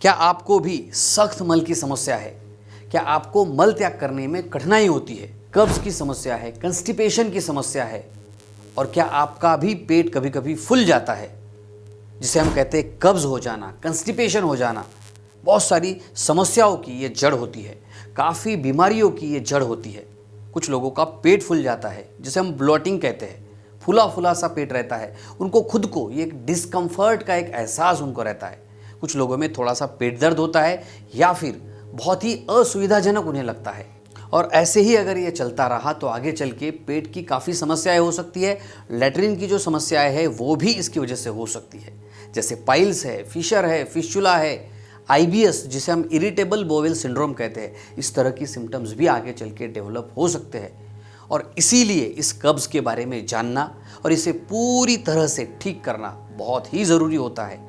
क्या आपको भी सख्त मल की समस्या है? क्या आपको मल त्याग करने में कठिनाई होती है? कब्ज की समस्या है, कंस्टिपेशन की समस्या है, और क्या आपका भी पेट कभी कभी फूल जाता है, जिसे हम कहते हैं कब्ज हो जाना, कंस्टिपेशन हो जाना? बहुत सारी समस्याओं की ये जड़ होती है, काफ़ी बीमारियों की ये जड़ होती है। कुछ लोगों का पेट फूल जाता है, जिसे हम ब्लोटिंग कहते हैं, फूला फूला सा पेट रहता है, उनको खुद को ये एक डिस्कम्फर्ट का एक एहसास उनको रहता है। कुछ लोगों में थोड़ा सा पेट दर्द होता है या फिर बहुत ही असुविधाजनक उन्हें लगता है। और ऐसे ही अगर ये चलता रहा तो आगे चल के पेट की काफ़ी समस्याएं हो सकती है। लैट्रिन की जो समस्याएं है वो भी इसकी वजह से हो सकती है, जैसे पाइल्स है, फिशर है, फिस्चुला है, आईबीएस जिसे हम इरिटेबल बोवेल सिंड्रोम कहते हैं। इस तरह की सिम्टम्स भी आगे चल के डेवलप हो सकते हैं। और इसीलिए इस कब्ज़ के बारे में जानना और इसे पूरी तरह से ठीक करना बहुत ही ज़रूरी होता है।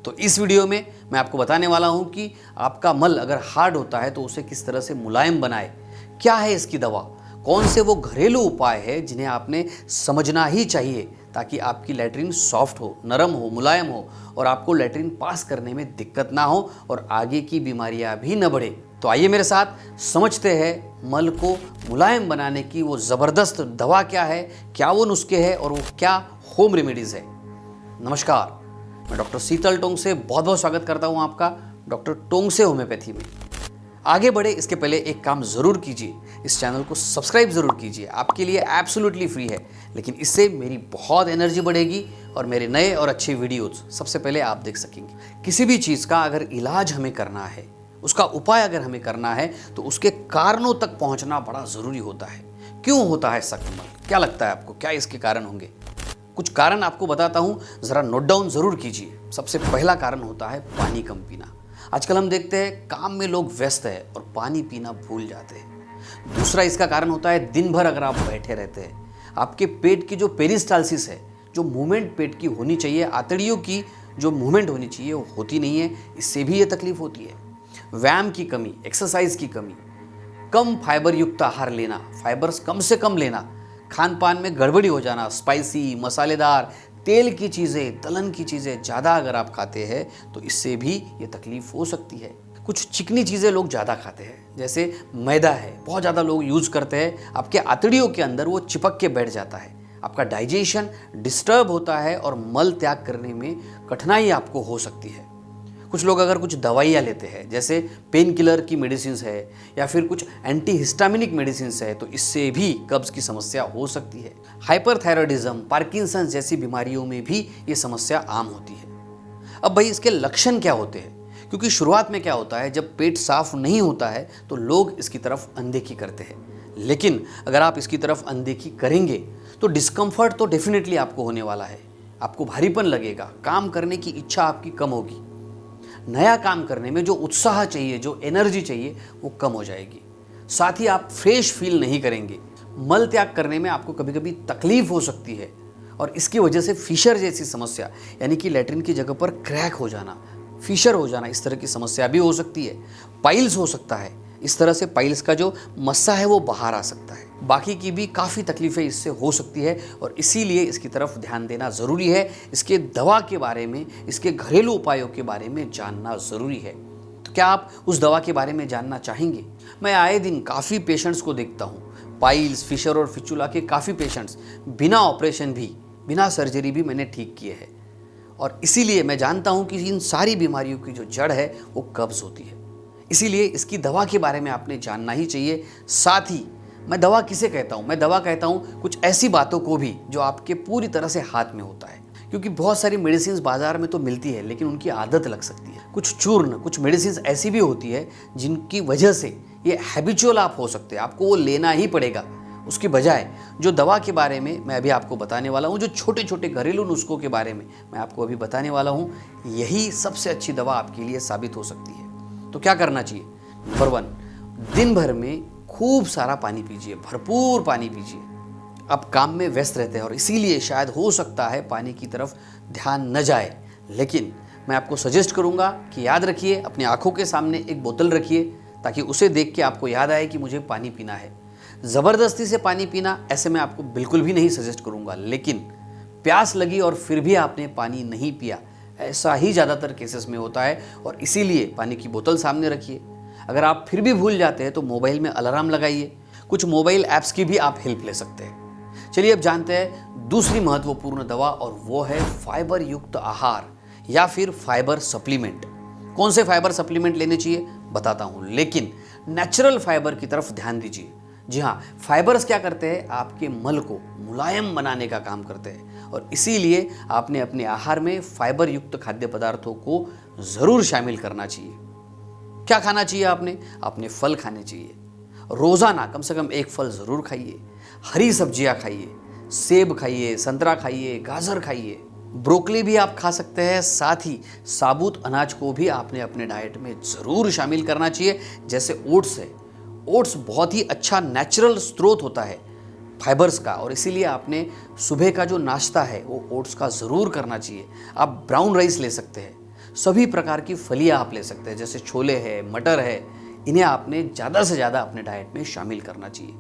तो इस वीडियो में मैं आपको बताने वाला हूं कि आपका मल अगर हार्ड होता है तो उसे किस तरह से मुलायम बनाए, क्या है इसकी दवा, कौन से वो घरेलू उपाय है जिन्हें आपने समझना ही चाहिए ताकि आपकी लैट्रिन सॉफ्ट हो, नरम हो, मुलायम हो और आपको लैट्रिन पास करने में दिक्कत ना हो और आगे की बीमारियां भी न बढ़े। तो आइए मेरे साथ समझते हैं मल को मुलायम बनाने की वो ज़बरदस्त दवा क्या है, क्या वो नुस्खे हैं और वो क्या होम रेमेडीज़ है। नमस्कार, मैं डॉक्टर शीतल टोंगसे बहुत बहुत स्वागत करता हूं आपका डॉक्टर टोंगसे होम्योपैथी में। आगे बढ़े इसके पहले एक काम ज़रूर कीजिए, इस चैनल को सब्सक्राइब ज़रूर कीजिए। आपके लिए एब्सोल्युटली फ्री है, लेकिन इससे मेरी बहुत एनर्जी बढ़ेगी और मेरे नए और अच्छे वीडियोज़ सबसे पहले आप देख सकेंगे। किसी भी चीज़ का अगर इलाज हमें करना है, उसका उपाय अगर हमें करना है तो उसके कारणों तक पहुँचना बड़ा ज़रूरी होता है। क्यों होता है सख्त मल? क्या लगता है आपको, क्या इसके कारण होंगे? कुछ कारण आपको बताता हूँ, ज़रा नोट डाउन ज़रूर कीजिए। सबसे पहला कारण होता है पानी कम पीना। आजकल हम देखते हैं काम में लोग व्यस्त हैं और पानी पीना भूल जाते हैं। दूसरा इसका कारण होता है दिन भर अगर आप बैठे रहते हैं, आपके पेट की जो पेरिस्टालसिस है, जो मूवमेंट पेट की होनी चाहिए, आंतड़ियों की जो मूवमेंट होनी चाहिए वो होती नहीं है, इससे भी ये तकलीफ होती है। व्यायाम की कमी, एक्सरसाइज की कमी, कम फाइबर युक्त आहार लेना, फाइबर्स कम से कम लेना, खान पान में गड़बड़ी हो जाना, स्पाइसी, मसालेदार, तेल की चीज़ें, तलन की चीज़ें ज़्यादा अगर आप खाते हैं तो इससे भी ये तकलीफ़ हो सकती है। कुछ चिकनी चीज़ें लोग ज़्यादा खाते हैं, जैसे मैदा है, बहुत ज़्यादा लोग यूज़ करते हैं, आपके आंतड़ियों के अंदर वो चिपक के बैठ जाता है, आपका डाइजेशन डिस्टर्ब होता है और मल त्याग करने में कठिनाई आपको हो सकती है। कुछ लोग अगर कुछ दवाइयाँ लेते हैं, जैसे पेन किलर की मेडिसिन है या फिर कुछ एंटीहिस्टामिनिक मेडिसिन है, तो इससे भी कब्ज़ की समस्या हो सकती है। हाइपरथायरॉयडिज्म, पार्किंसंस जैसी बीमारियों में भी ये समस्या आम होती है। अब भाई इसके लक्षण क्या होते हैं? क्योंकि शुरुआत में क्या होता है, जब पेट साफ नहीं होता है तो लोग इसकी तरफ अनदेखी करते हैं, लेकिन अगर आप इसकी तरफ अनदेखी करेंगे तो डिस्कम्फर्ट तो डेफिनेटली आपको होने वाला है। आपको भारीपन लगेगा, काम करने की इच्छा आपकी कम होगी, नया काम करने में जो उत्साह चाहिए, जो एनर्जी चाहिए वो कम हो जाएगी। साथ ही आप फ्रेश फील नहीं करेंगे। मल त्याग करने में आपको कभी कभी तकलीफ हो सकती है और इसकी वजह से फिशर जैसी समस्या, यानी कि लैट्रिन की जगह पर क्रैक हो जाना, फिशर हो जाना, इस तरह की समस्या भी हो सकती है। पाइल्स हो सकता है, इस तरह से पाइल्स का जो मस्सा है वो बाहर आ सकता है। बाकी की भी काफ़ी तकलीफ़ें इससे हो सकती है और इसीलिए इसकी तरफ ध्यान देना ज़रूरी है। इसके दवा के बारे में, इसके घरेलू उपायों के बारे में जानना ज़रूरी है। तो क्या आप उस दवा के बारे में जानना चाहेंगे? मैं आए दिन काफ़ी पेशेंट्स को देखता हूँ, पाइल्स, फिशर और फिचुला के काफ़ी पेशेंट्स बिना ऑपरेशन भी, बिना सर्जरी भी मैंने ठीक किए हैं। और इसीलिए मैं जानता हूँ कि इन सारी बीमारियों की जो जड़ है वो कब्ज़ होती है। इसीलिए इसकी दवा के बारे में आपने जानना ही चाहिए। साथ ही मैं दवा किसे कहता हूँ? मैं दवा कहता हूँ कुछ ऐसी बातों को भी जो आपके पूरी तरह से हाथ में होता है। क्योंकि बहुत सारी मेडिसिन बाजार में तो मिलती है, लेकिन उनकी आदत लग सकती है। कुछ चूर्ण, कुछ मेडिसिन ऐसी भी होती है जिनकी वजह से ये हैबिचुअल आप हो सकते हैं, आपको वो लेना ही पड़ेगा। उसके बजाय जो दवा के बारे में मैं अभी आपको बताने वाला हूँ, जो छोटे छोटे घरेलू नुस्खों के बारे में मैं आपको अभी बताने वाला हूँ, यही सबसे अच्छी दवा आपके लिए साबित हो सकती है। तो क्या करना चाहिए? नंबर 1, दिन भर में खूब सारा पानी पीजिए, भरपूर पानी पीजिए। आप काम में व्यस्त रहते हैं और इसीलिए शायद हो सकता है पानी की तरफ ध्यान न जाए, लेकिन मैं आपको सजेस्ट करूंगा कि याद रखिए, अपनी आंखों के सामने एक बोतल रखिए ताकि उसे देख के आपको याद आए कि मुझे पानी पीना है। ज़बरदस्ती से पानी पीना ऐसे मैं आपको बिल्कुल भी नहीं सजेस्ट करूंगा, लेकिन प्यास लगी और फिर भी आपने पानी नहीं पिया, ऐसा ही ज़्यादातर केसेस में होता है और इसीलिए पानी की बोतल सामने रखिए। अगर आप फिर भी भूल जाते हैं तो मोबाइल में अलार्म लगाइए। कुछ मोबाइल ऐप्स की भी आप हेल्प ले सकते हैं। चलिए अब जानते हैं दूसरी महत्वपूर्ण दवा, और वो है फाइबर युक्त आहार या फिर फाइबर सप्लीमेंट। कौन से फाइबर सप्लीमेंट लेने चाहिए बताता हूँ, लेकिन नेचुरल फाइबर की तरफ ध्यान दीजिए। जी हाँ, फाइबर्स क्या करते हैं, आपके मल को मुलायम बनाने का काम करते हैं और इसीलिए आपने अपने आहार में फाइबर युक्त खाद्य पदार्थों को ज़रूर शामिल करना चाहिए। क्या खाना चाहिए आपने फल खाने चाहिए। रोज़ाना कम से कम एक फल ज़रूर खाइए, हरी सब्जियां खाइए, सेब खाइए, संतरा खाइए, गाजर खाइए, ब्रोकली भी आप खा सकते हैं। साथ ही साबुत अनाज को भी आपने अपने डाइट में ज़रूर शामिल करना चाहिए, जैसे ओट्स है। ओट्स बहुत ही अच्छा नेचुरल स्रोत होता है फाइबर्स का, और इसीलिए आपने सुबह का जो नाश्ता है वो ओट्स का ज़रूर करना चाहिए। आप ब्राउन राइस ले सकते हैं, सभी प्रकार की फलियां आप ले सकते हैं, जैसे छोले है, मटर है। इन्हें आपने ज़्यादा से ज़्यादा अपने डाइट में शामिल करना चाहिए।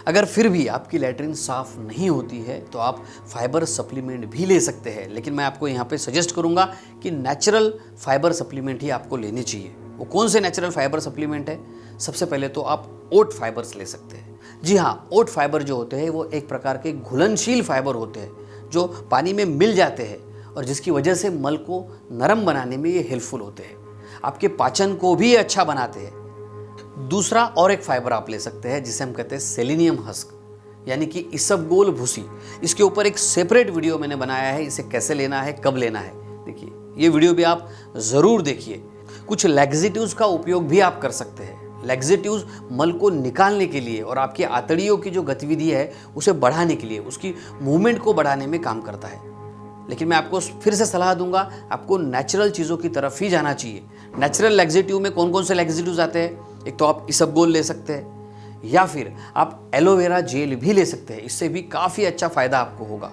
अगर फिर भी आपकी लैट्रिन साफ़ नहीं होती है तो आप फाइबर सप्लीमेंट भी ले सकते हैं, लेकिन मैं आपको यहाँ पे सजेस्ट करूँगा कि नेचुरल फाइबर सप्लीमेंट ही आपको लेने चाहिए। वो कौन से नेचुरल फाइबर सप्लीमेंट है? सबसे पहले तो आप ओट फाइबर्स ले सकते हैं। जी हाँ, ओट फाइबर जो होते हैं वो एक प्रकार के घुलनशील फाइबर होते हैं जो पानी में मिल जाते हैं और जिसकी वजह से मल को नरम बनाने में ये हेल्पफुल होते हैं। आपके पाचन को भी अच्छा बनाते हैं। दूसरा और एक फाइबर आप ले सकते हैं जिसे हम कहते हैं सेलेनियम हस्क, यानी कि इसबगोल भूसी। इसके ऊपर एक सेपरेट वीडियो मैंने बनाया है, इसे कैसे लेना है, कब लेना है। देखिए, ये वीडियो भी आप ज़रूर देखिए। कुछ लैक्सेटिव्स का उपयोग भी आप कर सकते हैं। लैक्सेटिव्स मल को निकालने के लिए और आपकी आंतड़ियों की जो गतिविधि है उसे बढ़ाने के लिए, उसकी मूवमेंट को बढ़ाने में काम करता है। लेकिन मैं आपको फिर से सलाह दूंगा, आपको नेचुरल चीज़ों की तरफ ही जाना चाहिए। नेचुरल लैक्सेटिव में कौन कौन से लैक्सेटिव्स आते हैं? एक तो आप इसबगोल ले सकते हैं या फिर आप एलोवेरा जेल भी ले सकते हैं, इससे भी काफ़ी अच्छा फ़ायदा आपको होगा।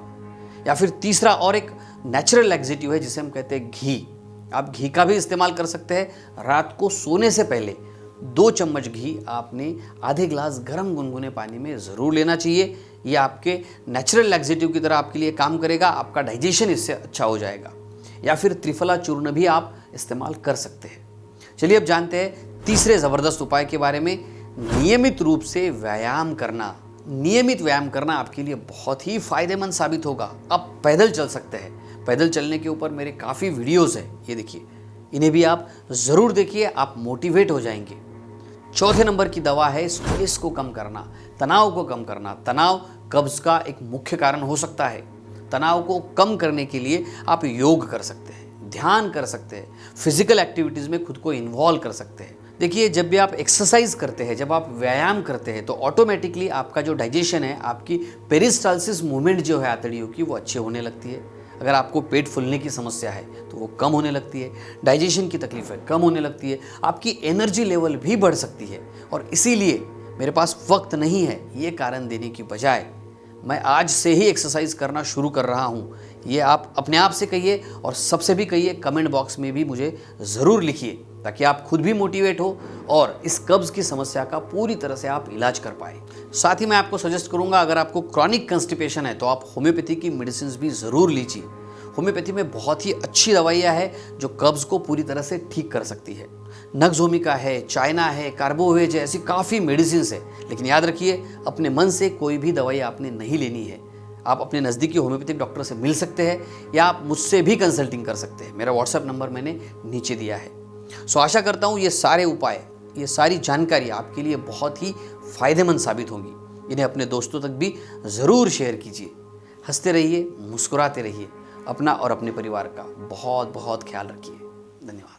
या फिर तीसरा और एक नेचुरल लैक्सेटिव है जिसे हम कहते हैं घी। आप घी का भी इस्तेमाल कर सकते हैं। रात को सोने से पहले 2 चम्मच घी आपने आधे ग्लास गर्म गुनगुने पानी में ज़रूर लेना चाहिए। ये आपके नेचुरल लैक्सेटिव की तरह आपके लिए काम करेगा, आपका डाइजेशन इससे अच्छा हो जाएगा। या फिर त्रिफला चूर्ण भी आप इस्तेमाल कर सकते हैं। चलिए अब जानते हैं तीसरे ज़बरदस्त उपाय के बारे में। नियमित रूप से व्यायाम करना। नियमित व्यायाम करना आपके लिए बहुत ही फ़ायदेमंद साबित होगा। आप पैदल चल सकते हैं। पैदल चलने के ऊपर मेरे काफ़ी वीडियोज़ हैं, ये देखिए, इन्हें भी आप ज़रूर देखिए, आप मोटिवेट हो जाएंगे। चौथे नंबर की दवा है स्ट्रेस को कम करना, तनाव को कम करना। तनाव कब्ज़ का एक मुख्य कारण हो सकता है। तनाव को कम करने के लिए आप योग कर सकते हैं, ध्यान कर सकते हैं, फिजिकल एक्टिविटीज़ में खुद को इन्वॉल्व कर सकते हैं। देखिए, जब भी आप एक्सरसाइज करते हैं, जब आप व्यायाम करते हैं तो ऑटोमेटिकली आपका जो डाइजेशन है, आपकी पेरिस्टाल्सिस मूवमेंट जो है आंतड़ियों की, वो अच्छे होने लगती है। अगर आपको पेट फूलने की समस्या है तो वो कम होने लगती है, डाइजेशन की तकलीफें कम होने लगती है, आपकी एनर्जी लेवल भी बढ़ सकती है। और इसीलिए मेरे पास वक्त नहीं है ये कारण देने की बजाय मैं आज से ही एक्सरसाइज करना शुरू कर रहा हूँ, ये आप अपने आप से कहिए और सबसे भी कहिए। कमेंट बॉक्स में भी मुझे ज़रूर लिखिए ताकि आप खुद भी मोटिवेट हो और इस कब्ज़ की समस्या का पूरी तरह से आप इलाज कर पाए। साथ ही मैं आपको सजेस्ट करूंगा, अगर आपको क्रॉनिक कंस्टिपेशन है तो आप होम्योपैथी की मेडिसिन भी ज़रूर लीजिए। होम्योपैथी में बहुत ही अच्छी दवाइयाँ हैं जो कब्ज़ को पूरी तरह से ठीक कर सकती है। नक्सोमिका है, चाइना है, कार्बोवेज है, ऐसी काफ़ी मेडिसिन है। लेकिन याद रखिए, अपने मन से कोई भी दवाई आपने नहीं लेनी है। आप अपने नज़दीकी होम्योपैथिक डॉक्टर से मिल सकते हैं या आप मुझसे भी कंसल्टिंग कर सकते हैं। मेरा व्हाट्सएप नंबर मैंने नीचे दिया है। सो आशा करता हूँ ये सारे उपाय, ये सारी जानकारी आपके लिए बहुत ही फ़ायदेमंद साबित होंगी। इन्हें अपने दोस्तों तक भी ज़रूर शेयर कीजिए। हंसते रहिए, मुस्कुराते रहिए। अपना और अपने परिवार का बहुत बहुत ख्याल रखिए। धन्यवाद।